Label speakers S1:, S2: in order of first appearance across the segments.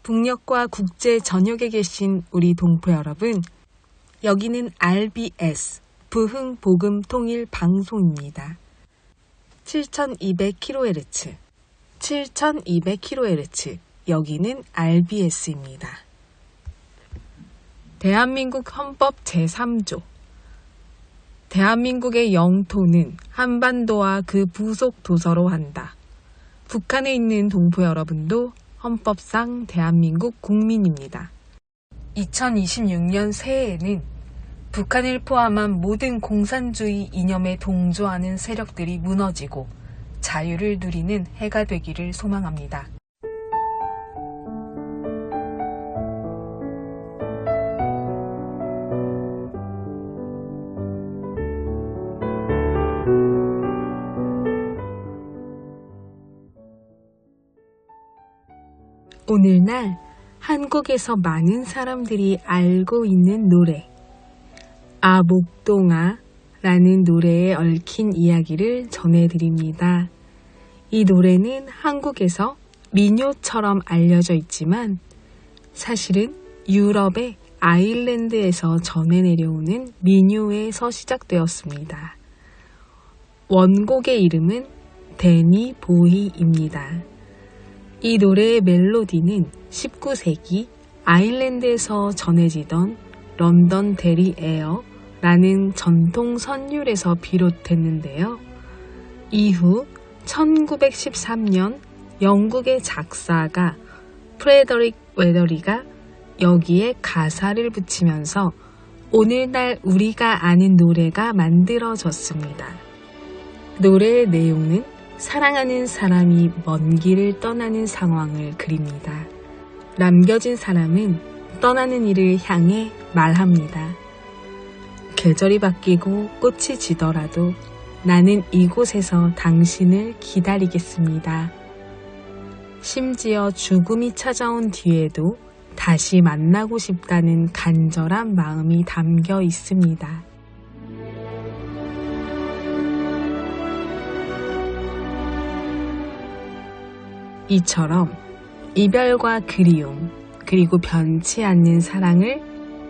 S1: 북녘과 국제 전역에 계신 우리 동포 여러분, 여기는 RBS 부흥복음통일방송입니다. 7200kHz, 7200kHz, 여기는 RBS입니다. 대한민국 헌법 제3조, 대한민국의 영토는 한반도와 그 부속 도서로 한다. 북한에 있는 동포 여러분도 헌법상 대한민국 국민입니다. 2026년 새해에는 북한을 포함한 모든 공산주의 이념에 동조하는 세력들이 무너지고 자유를 누리는 해가 되기를 소망합니다. 오늘날 한국에서 많은 사람들이 알고 있는 노래, 아 목동아 라는 노래에 얽힌 이야기를 전해드립니다. 이 노래는 한국에서 민요처럼 알려져 있지만 사실은 유럽의 아일랜드에서 전해 내려오는 민요에서 시작되었습니다. 원곡의 이름은 데니 보이입니다. 이 노래의 멜로디는 19세기 아일랜드에서 전해지던 런던 데리 에어라는 전통 선율에서 비롯됐는데요. 이후 1913년 영국의 작사가 프레더릭 웨더리가 여기에 가사를 붙이면서 오늘날 우리가 아는 노래가 만들어졌습니다. 노래의 내용은 사랑하는 사람이 먼 길을 떠나는 상황을 그립니다. 남겨진 사람은 떠나는 이를 향해 말합니다. 계절이 바뀌고 꽃이 지더라도 나는 이곳에서 당신을 기다리겠습니다. 심지어 죽음이 찾아온 뒤에도 다시 만나고 싶다는 간절한 마음이 담겨 있습니다. 이처럼 이별과 그리움, 그리고 변치 않는 사랑을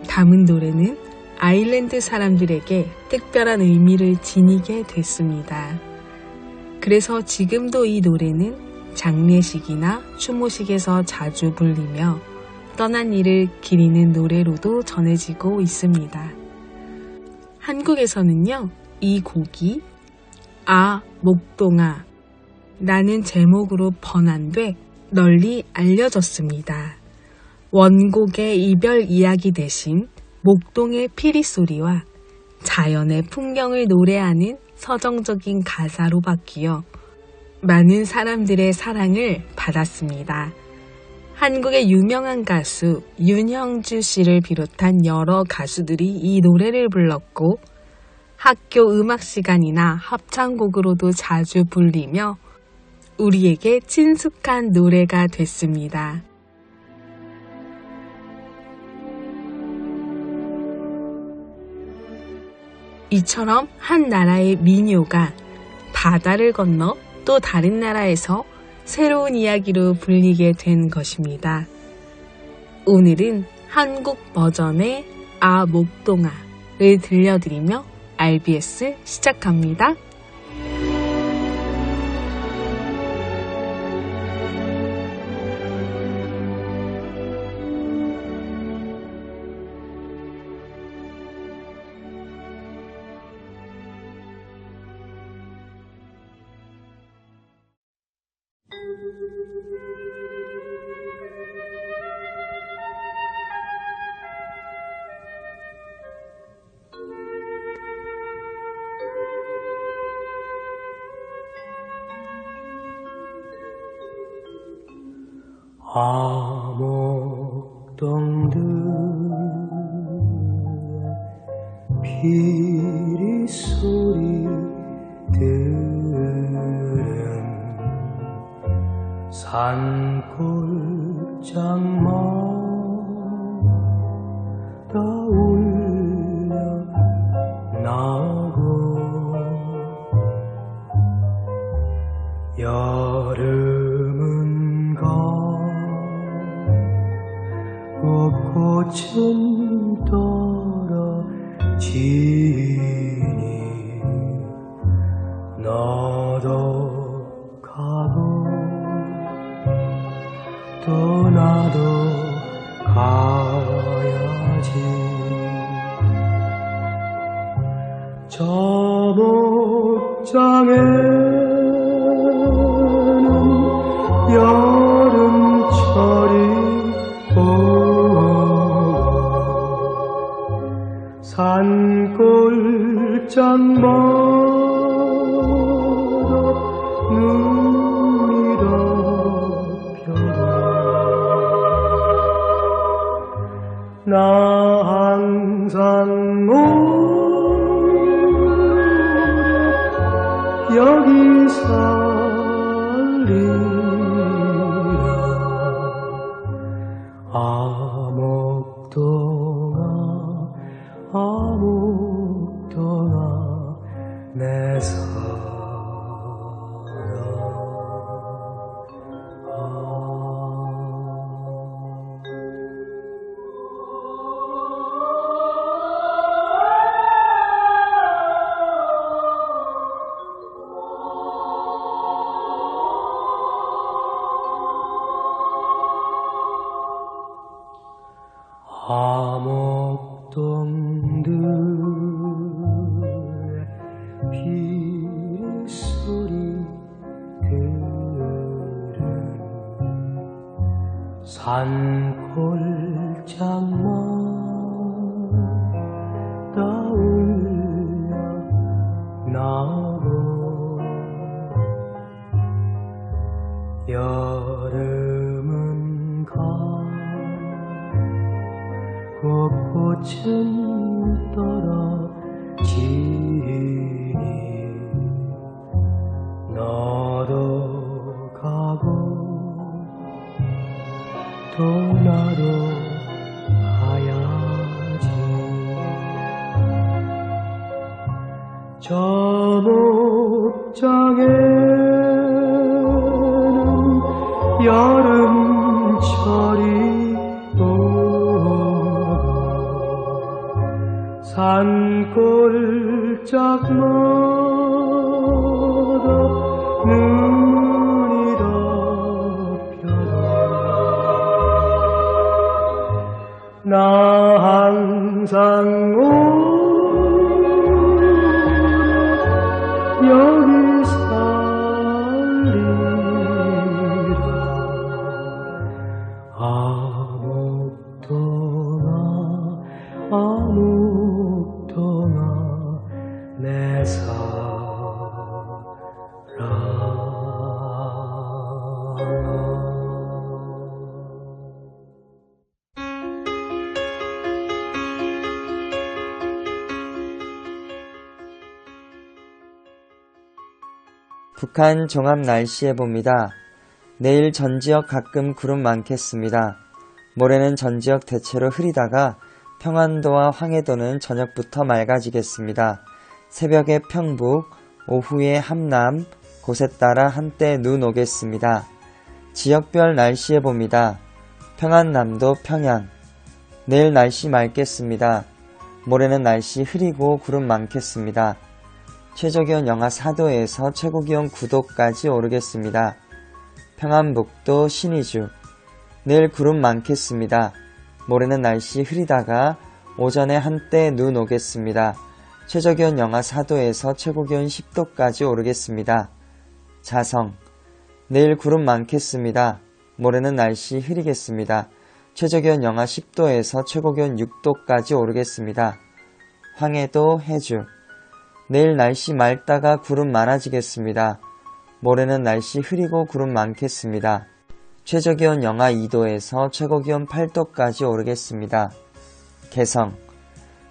S1: 담은 노래는 아일랜드 사람들에게 특별한 의미를 지니게 됐습니다. 그래서 지금도 이 노래는 장례식이나 추모식에서 자주 불리며 떠난 이를 기리는 노래로도 전해지고 있습니다. 한국에서는요, 이 곡이 아 목동아 라는 제목으로 번안돼 널리 알려졌습니다. 원곡의 이별 이야기 대신 목동의 피리 소리와 자연의 풍경을 노래하는 서정적인 가사로 바뀌어 많은 사람들의 사랑을 받았습니다. 한국의 유명한 가수 윤형주 씨를 비롯한 여러 가수들이 이 노래를 불렀고 학교 음악 시간이나 합창곡으로도 자주 불리며 우리에게 친숙한 노래가 됐습니다. 이처럼 한 나라의 민요가 바다를 건너 또 다른 나라에서 새로운 이야기로 불리게 된 것입니다. 오늘은 한국 버전의 아 목동아를 들려드리며 RBS 시작합니다.
S2: 아목동들의 피리 소리 들은 산골장마다 울려 나고 여름은 가 꽃은 떨어지니 너도 가고 또 나도 가야지. 저 목장에는 여름철이 오고 산골짜기마다 눈이 덮여라. 나 항상 여기 살리라. 아목동아 내 사랑. 아목동들 비소리 들은 산골장마다 울려 나고 여름은 가고 꽃은 떨어지니 너도 가고 또 나도 가야지. 저 목장에는 여름철이 산골짜기마다 눈이 덮여라. 나 항상 여기 살리라. 아목동아 내 사랑.
S3: 북한 종합 날씨 예보입니다. 내일 전 지역 가끔 구름 많겠습니다. 모레는 전 지역 대체로 흐리다가 평안도와 황해도는 저녁부터 맑아지겠습니다. 새벽에 평북, 오후에 함남, 곳에 따라 한때 눈 오겠습니다. 지역별 날씨 예보입니다. 평안남도 평양. 내일 날씨 맑겠습니다. 모레는 날씨 흐리고 구름 많겠습니다. 최저기온 영하 4도에서 최고기온 9도까지 오르겠습니다. 평안북도 신의주. 내일 구름 많겠습니다. 모레는 날씨 흐리다가 오전에 한때 눈 오겠습니다. 최저기온 영하 4도에서 최고기온 10도까지 오르겠습니다. 자성. 내일 구름 많겠습니다. 모레는 날씨 흐리겠습니다. 최저기온 영하 10도에서 최고기온 6도까지 오르겠습니다. 황해도 해주. 내일 날씨 맑다가 구름 많아지겠습니다. 모레는 날씨 흐리고 구름 많겠습니다. 최저기온 영하 2도에서 최고기온 8도까지 오르겠습니다. 개성.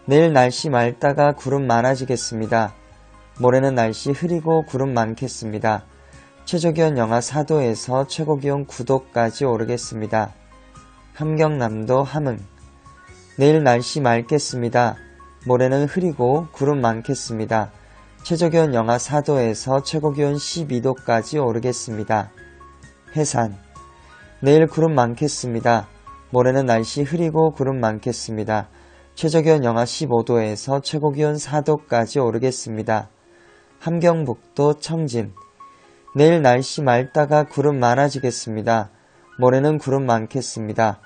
S3: 내일 날씨 맑다가 구름 많아지겠습니다. 모레는 날씨 흐리고 구름 많겠습니다. 최저기온 영하 4도에서 최고기온 9도까지 오르겠습니다. 함경남도 함흥. 내일 날씨 맑겠습니다. 모레는 흐리고 구름 많겠습니다. 최저기온 영하 4도에서 최고기온 12도까지 오르겠습니다. 해산. 내일 구름 많겠습니다. 모레는 날씨 흐리고 구름 많겠습니다. 최저기온 영하 15도에서 최고기온 4도까지 오르겠습니다. 함경북도 청진. 내일 날씨 맑다가 구름 많아지겠습니다. 모레는 구름 많겠습니다.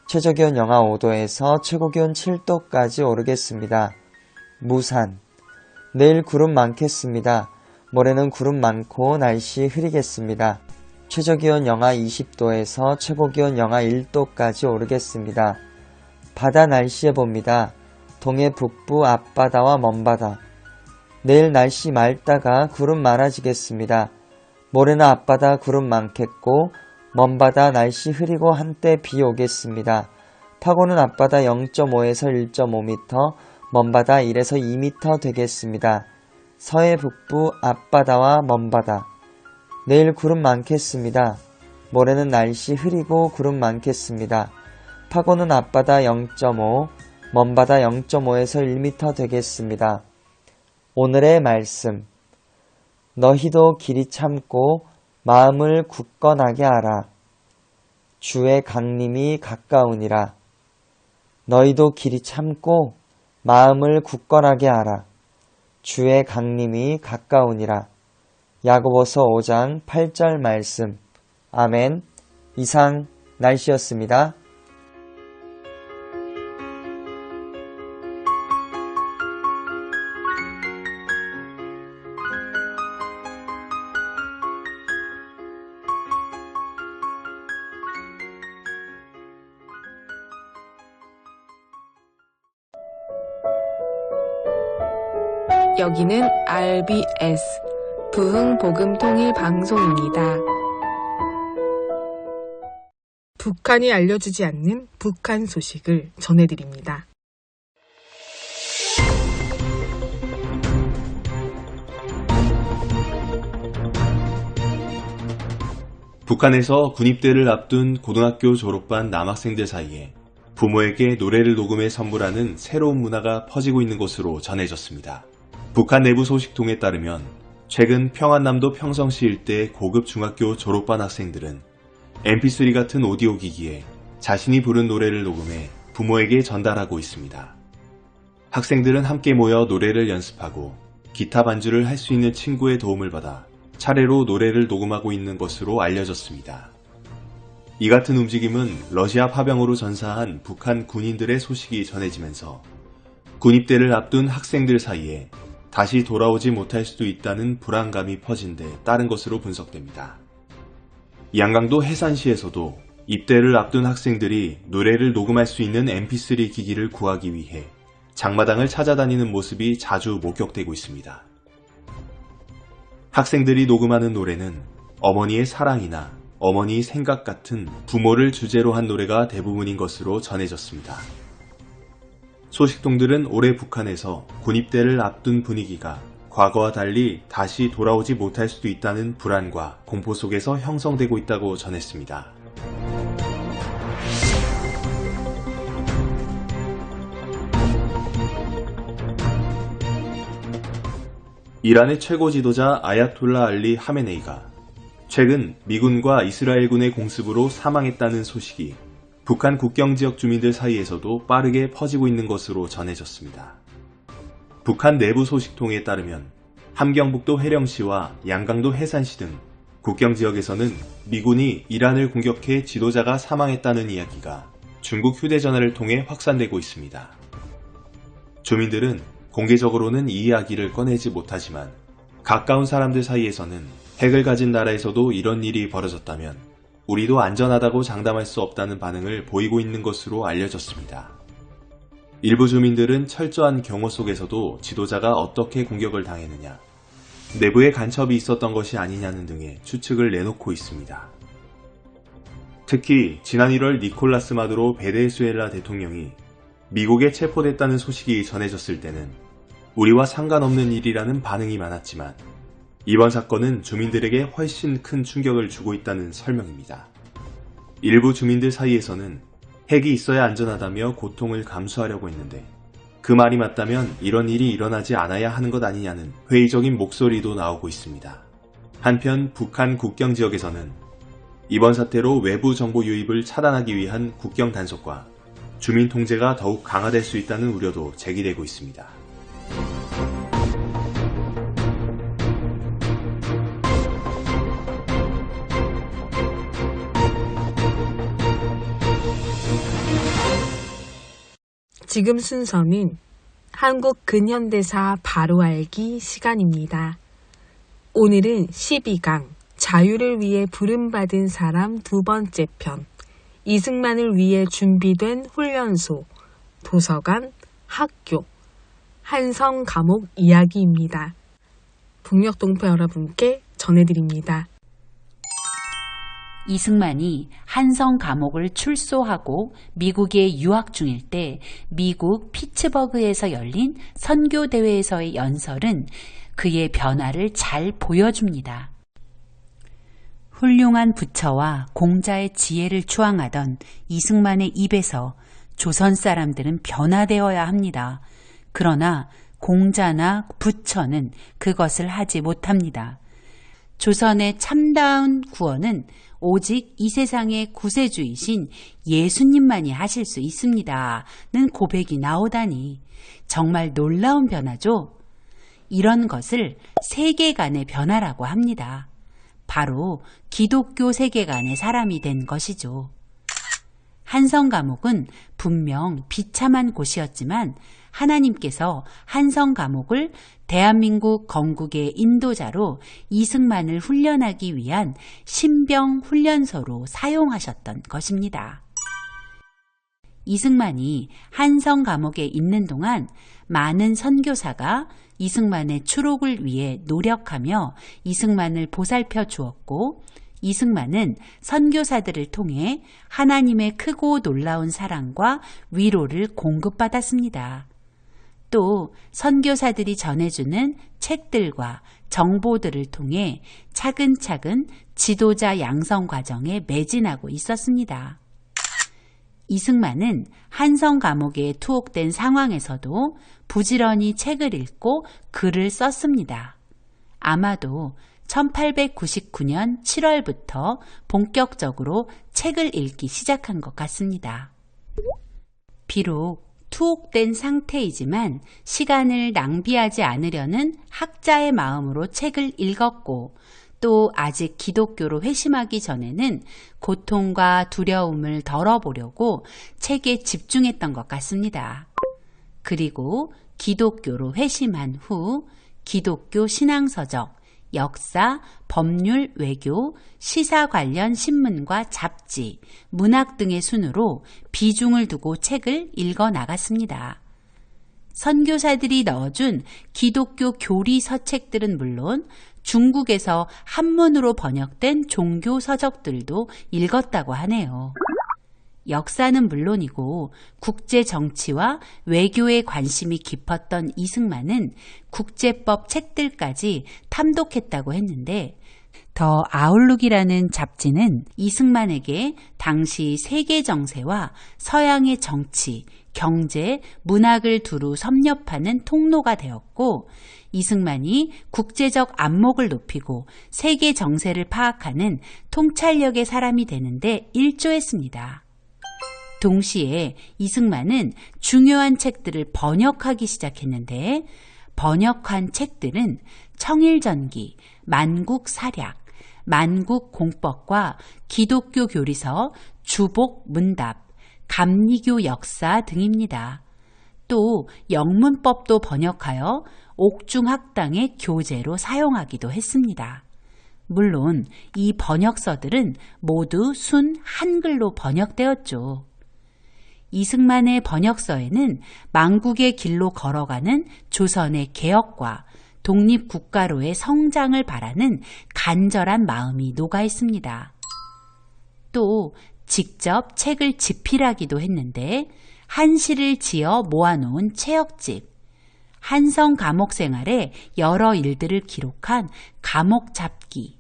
S3: 최저기온 영하 5도에서 최고기온 7도까지 오르겠습니다. 무산. 내일 구름 많겠습니다. 모레는 구름 많고 날씨 흐리겠습니다. 최저기온 영하 20도에서 최고기온 영하 1도까지 오르겠습니다. 바다 날씨 봅니다. 동해 북부 앞바다와 먼바다. 내일 날씨 맑다가 구름 많아지겠습니다. 모레는 앞바다 구름 많겠고 먼바다 날씨 흐리고 한때 비 오겠습니다. 파고는 앞바다 0.5에서 1.5m, 먼바다 1에서 2m 되겠습니다. 서해 북부 앞바다와 먼바다. 내일 구름 많겠습니다. 모레는 날씨 흐리고 구름 많겠습니다. 파고는 앞바다 0.5, 먼바다 0.5에서 1m 되겠습니다. 오늘의 말씀. 너희도 길이 참고 마음을 굳건하게 하라. 주의 강림이 가까우니라. 너희도 길이 참고 마음을 굳건하게 하라. 주의 강림이 가까우니라. 야고보서 5장 8절 말씀. 아멘. 이상 날씨였습니다.
S1: 여기는 RBS 부흥복음통일방송입니다. 북한이 알려주지 않는 북한 소식을 전해드립니다.
S4: 북한에서 군입대를 앞둔 고등학교 졸업반 남학생들 사이에 부모에게 노래를 녹음해 선물하는 새로운 문화가 퍼지고 있는 것으로 전해졌습니다. 북한 내부 소식통에 따르면 최근 평안남도 평성시 일대 고급 중학교 졸업반 학생들은 mp3 같은 오디오 기기에 자신이 부른 노래를 녹음해 부모에게 전달하고 있습니다. 학생들은 함께 모여 노래를 연습하고 기타 반주를 할 수 있는 친구의 도움을 받아 차례로 노래를 녹음하고 있는 것으로 알려졌습니다. 이 같은 움직임은 러시아 파병으로 전사한 북한 군인들의 소식이 전해지면서 군입대를 앞둔 학생들 사이에 다시 돌아오지 못할 수도 있다는 불안감이 퍼진 데 따른 것으로 분석됩니다. 양강도 해산시에서도 입대를 앞둔 학생들이 노래를 녹음할 수 있는 mp3 기기를 구하기 위해 장마당을 찾아다니는 모습이 자주 목격되고 있습니다. 학생들이 녹음하는 노래는 어머니의 사랑이나 어머니의 생각 같은 부모를 주제로 한 노래가 대부분인 것으로 전해졌습니다. 소식통들은 올해 북한에서 군입대를 앞둔 분위기가 과거와 달리 다시 돌아오지 못할 수도 있다는 불안과 공포 속에서 형성되고 있다고 전했습니다. 이란의 최고 지도자 아야톨라 알리 하메네이가 최근 미군과 이스라엘군의 공습으로 사망했다는 소식이 북한 국경지역 주민들 사이에서도 빠르게 퍼지고 있는 것으로 전해졌습니다. 북한 내부 소식통에 따르면 함경북도 해령시와 양강도 해산시 등 국경지역에서는 미군이 이란을 공격해 지도자가 사망했다는 이야기가 중국 휴대전화를 통해 확산되고 있습니다. 주민들은 공개적으로는 이 이야기를 꺼내지 못하지만 가까운 사람들 사이에서는 핵을 가진 나라에서도 이런 일이 벌어졌다면 우리도 안전하다고 장담할 수 없다는 반응을 보이고 있는 것으로 알려졌습니다. 일부 주민들은 철저한 경호 속에서도 지도자가 어떻게 공격을 당했느냐, 내부에 간첩이 있었던 것이 아니냐는 등의 추측을 내놓고 있습니다. 특히 지난 1월 니콜라스 마두로 베네수엘라 대통령이 미국에 체포됐다는 소식이 전해졌을 때는 우리와 상관없는 일이라는 반응이 많았지만 이번 사건은 주민들에게 훨씬 큰 충격을 주고 있다는 설명입니다. 일부 주민들 사이에서는 핵이 있어야 안전하다며 고통을 감수하려고 했는데 그 말이 맞다면 이런 일이 일어나지 않아야 하는 것 아니냐는 회의적인 목소리도 나오고 있습니다. 한편 북한 국경 지역에서는 이번 사태로 외부 정보 유입을 차단하기 위한 국경 단속과 주민 통제가 더욱 강화될 수 있다는 우려도 제기되고 있습니다.
S1: 지금 순서는 한국 근현대사 바로 알기 시간입니다. 오늘은 12강 자유를 위해 부름받은 사람 두 번째 편 이승만을 위해 준비된 훈련소, 도서관, 학교, 한성 감옥 이야기입니다. 북녘동포 여러분께 전해드립니다.
S5: 이승만이 한성 감옥을 출소하고 미국에 유학 중일 때 미국 피츠버그에서 열린 선교대회에서의 연설은 그의 변화를 잘 보여줍니다. 훌륭한 부처와 공자의 지혜를 추앙하던 이승만의 입에서 조선 사람들은 변화되어야 합니다. 그러나 공자나 부처는 그것을 하지 못합니다. 조선의 참다운 구원은 오직 이 세상의 구세주이신 예수님만이 하실 수 있습니다. 는 고백이 나오다니 정말 놀라운 변화죠. 이런 것을 세계관의 변화라고 합니다. 바로 기독교 세계관의 사람이 된 것이죠. 한성 감옥은 분명 비참한 곳이었지만 하나님께서 한성 감옥을 대한민국 건국의 인도자로 이승만을 훈련하기 위한 신병 훈련소로 사용하셨던 것입니다. 이승만이 한성 감옥에 있는 동안 많은 선교사가 이승만의 추록을 위해 노력하며 이승만을 보살펴 주었고 이승만은 선교사들을 통해 하나님의 크고 놀라운 사랑과 위로를 공급받았습니다. 또 선교사들이 전해주는 책들과 정보들을 통해 차근차근 지도자 양성 과정에 매진하고 있었습니다. 이승만은 한성 감옥에 투옥된 상황에서도 부지런히 책을 읽고 글을 썼습니다. 아마도 1899년 7월부터 본격적으로 책을 읽기 시작한 것 같습니다. 비록 투옥된 상태이지만 시간을 낭비하지 않으려는 학자의 마음으로 책을 읽었고 또 아직 기독교로 회심하기 전에는 고통과 두려움을 덜어보려고 책에 집중했던 것 같습니다. 그리고 기독교로 회심한 후 기독교 신앙서적, 역사, 법률, 외교, 시사 관련 신문과 잡지, 문학 등의 순으로 비중을 두고 책을 읽어 나갔습니다. 선교사들이 넣어준 기독교 교리 서책들은 물론 중국에서 한문으로 번역된 종교 서적들도 읽었다고 하네요. 역사는 물론이고 국제 정치와 외교에 관심이 깊었던 이승만은 국제법 책들까지 탐독했다고 했는데 더 아웃룩이라는 잡지는 이승만에게 당시 세계 정세와 서양의 정치, 경제, 문학을 두루 섭렵하는 통로가 되었고 이승만이 국제적 안목을 높이고 세계 정세를 파악하는 통찰력의 사람이 되는데 일조했습니다. 동시에 이승만은 중요한 책들을 번역하기 시작했는데 번역한 책들은 청일전기, 만국사략, 만국공법과 기독교 교리서, 주복문답, 감리교 역사 등입니다. 또 영문법도 번역하여 옥중학당의 교재로 사용하기도 했습니다. 물론 이 번역서들은 모두 순 한글로 번역되었죠. 이승만의 번역서에는 망국의 길로 걸어가는 조선의 개혁과 독립국가로의 성장을 바라는 간절한 마음이 녹아 있습니다. 또 직접 책을 집필하기도 했는데 한시를 지어 모아놓은 체역집, 한성 감옥 생활의 여러 일들을 기록한 감옥 잡기,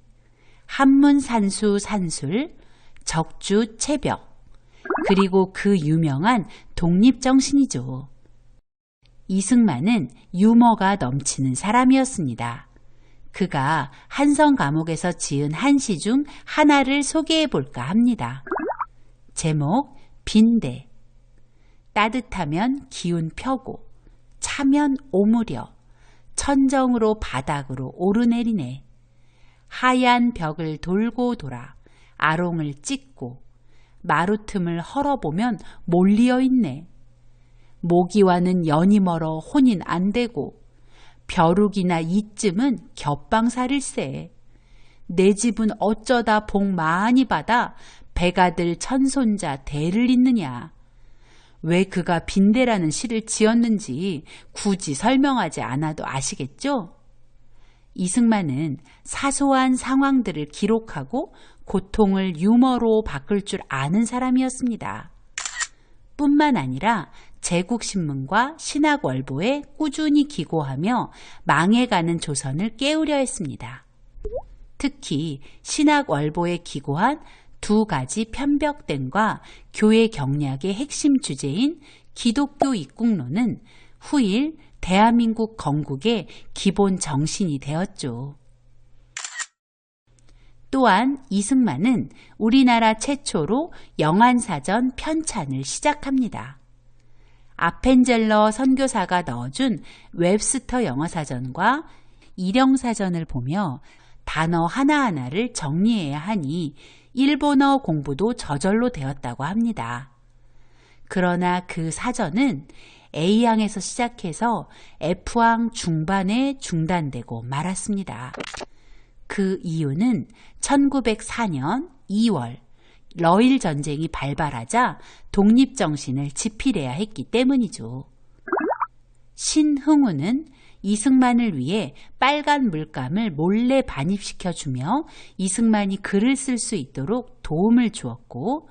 S5: 한문산수 산술, 적주 체벽, 그리고 그 유명한 독립정신이죠. 이승만은 유머가 넘치는 사람이었습니다. 그가 한성 감옥에서 지은 한시 중 하나를 소개해 볼까 합니다. 제목 빈대. 따뜻하면 기운 펴고 차면 오므려 천정으로 바닥으로 오르내리네. 하얀 벽을 돌고 돌아 아롱을 찍고 마루틈을 헐어보면 몰리어 있네. 모기와는 연이 멀어 혼인 안 되고 벼룩이나 이쯤은 겹방살일세. 내 집은 어쩌다 복 많이 받아 배가들 천손자 대를 잇느냐. 왜 그가 빈대라는 시를 지었는지 굳이 설명하지 않아도 아시겠죠? 이승만은 사소한 상황들을 기록하고 고통을 유머로 바꿀 줄 아는 사람이었습니다. 뿐만 아니라 제국신문과 신학월보에 꾸준히 기고하며 망해가는 조선을 깨우려 했습니다. 특히 신학월보에 기고한 두 가지 편벽된과 교회 경략의 핵심 주제인 기독교 입국론은 후일 대한민국 건국의 기본 정신이 되었죠. 또한 이승만은 우리나라 최초로 영안사전 편찬을 시작합니다. 아펜젤러 선교사가 넣어준 웹스터 영어사전과 일영사전을 보며 단어 하나하나를 정리해야 하니 일본어 공부도 저절로 되었다고 합니다. 그러나 그 사전은 A항에서 시작해서 F항 중반에 중단되고 말았습니다. 그 이유는 1904년 2월 러일 전쟁이 발발하자 독립정신을 지필해야 했기 때문이죠. 신흥우는 이승만을 위해 빨간 물감을 몰래 반입시켜주며 이승만이 글을 쓸 수 있도록 도움을 주었고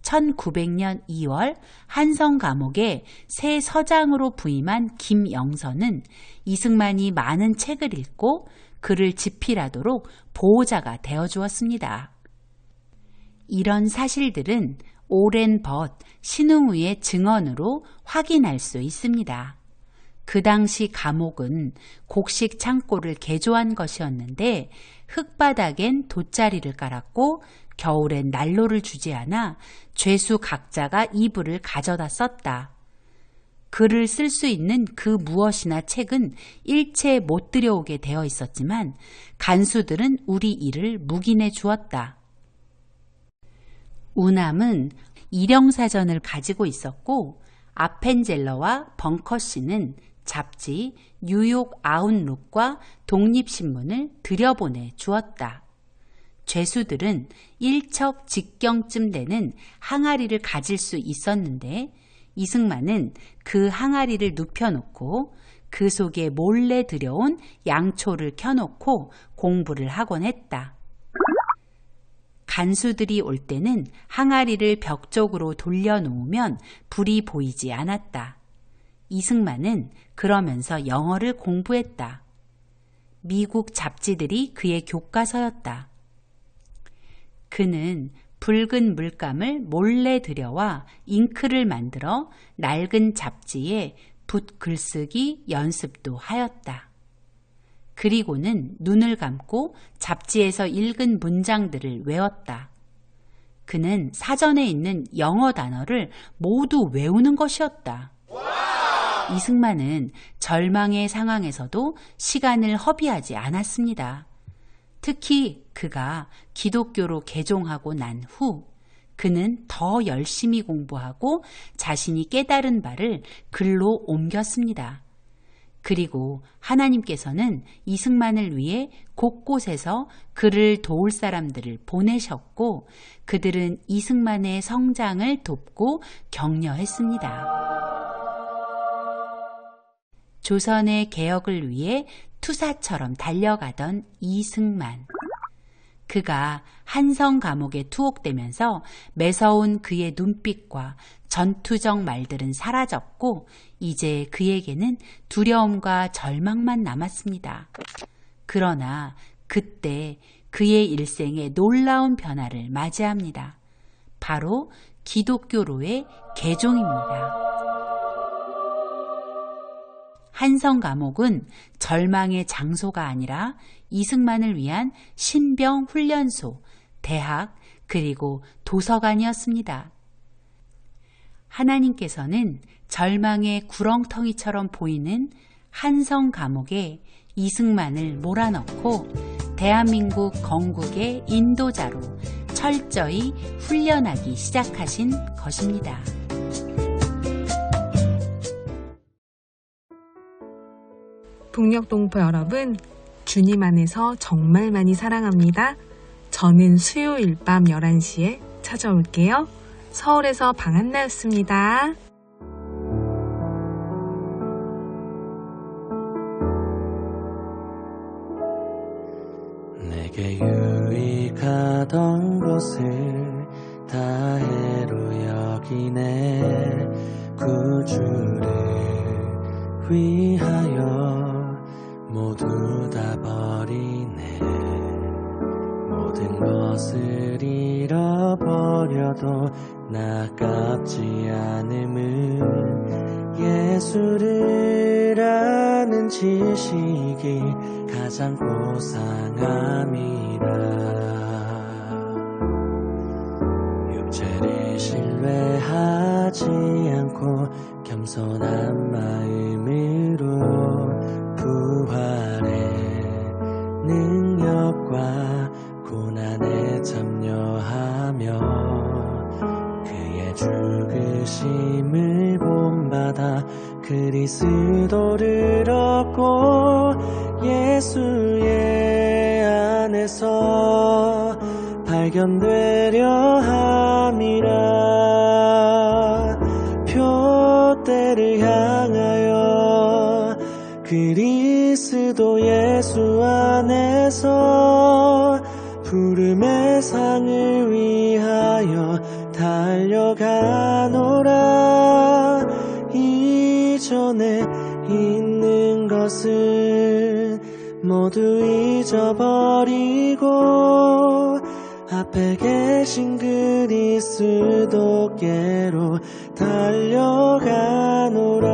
S5: 1900년 2월 한성 감옥에 새 서장으로 부임한 김영선은 이승만이 많은 책을 읽고 글을 집필하도록 보호자가 되어주었습니다. 이런 사실들은 오랜 벗 신흥우의 증언으로 확인할 수 있습니다. 그 당시 감옥은 곡식 창고를 개조한 것이었는데 흙바닥엔 돗자리를 깔았고 겨울엔 난로를 주지 않아 죄수 각자가 이불을 가져다 썼다. 글을 쓸 수 있는 그 무엇이나 책은 일체 못 들여오게 되어 있었지만 간수들은 우리 일을 묵인해 주었다. 우남은 일영사전을 가지고 있었고 아펜젤러와 벙커씨는 잡지 뉴욕 아웃룩과 독립신문을 들여보내 주었다. 죄수들은 일척 직경쯤 되는 항아리를 가질 수 있었는데 이승만은 그 항아리를 눕혀놓고 그 속에 몰래 들여온 양초를 켜놓고 공부를 하곤 했다. 간수들이 올 때는 항아리를 벽 쪽으로 돌려놓으면 불이 보이지 않았다. 이승만은 그러면서 영어를 공부했다. 미국 잡지들이 그의 교과서였다. 그는 붉은 물감을 몰래 들여와 잉크를 만들어 낡은 잡지에 붓 글쓰기 연습도 하였다. 그리고는 눈을 감고 잡지에서 읽은 문장들을 외웠다. 그는 사전에 있는 영어 단어를 모두 외우는 것이었다. 이승만은 절망의 상황에서도 시간을 허비하지 않았습니다. 특히 그가 기독교로 개종하고 난 후 그는 더 열심히 공부하고 자신이 깨달은 바를 글로 옮겼습니다. 그리고 하나님께서는 이승만을 위해 곳곳에서 그를 도울 사람들을 보내셨고 그들은 이승만의 성장을 돕고 격려했습니다. 조선의 개혁을 위해 투사처럼 달려가던 이승만. 그가 한성 감옥에 투옥되면서 매서운 그의 눈빛과 전투적 말들은 사라졌고 이제 그에게는 두려움과 절망만 남았습니다. 그러나 그때 그의 일생에 놀라운 변화를 맞이합니다. 바로 기독교로의 개종입니다. 한성 감옥은 절망의 장소가 아니라 이승만을 위한 신병 훈련소, 대학, 그리고 도서관이었습니다. 하나님께서는 절망의 구렁텅이처럼 보이는 한성 감옥에 이승만을 몰아넣고 대한민국 건국의 인도자로 철저히 훈련하기 시작하신 것입니다.
S1: 북녘동포 여러분, 주님 안에서 정말 많이 사랑합니다. 저는 수요일 밤 11시에 찾아올게요. 서울에서 방한나였습니다.
S6: 내게 유익하던 것을 다해로 여기네. 구주를 위하여 모두 다 버리네. 모든 것을 잃어버려도 나깝지 않음은 예수를 아는 지식이 가장 고상함이라. 육체를 신뢰하지 않고 겸손한 마음으로 부활의 능력과 고난에 참여하며 그의 죽으심을 본받아 그리스도를 얻고 예수의 안에서 발견되려 함이라. 표대를 향하여 그리스도 예수 안에서 부름의 상을 위하여 달려가노라. 이전에 있는 것은 모두 잊어버리고 앞에 계신 그리스도께로 달려가노라.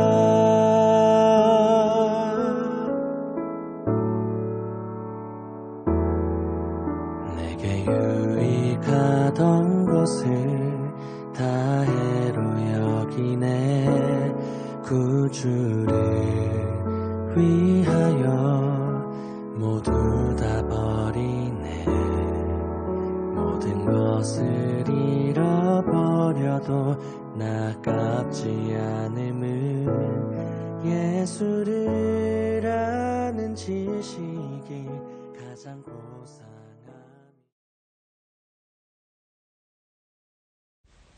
S6: 내게 유익하던 것을 다해로 여기네. 구주를 위하여 모두 다 버리네. 모든 것을 잃어버려도 나깝지 않음은 예수를 아는 지식이 가장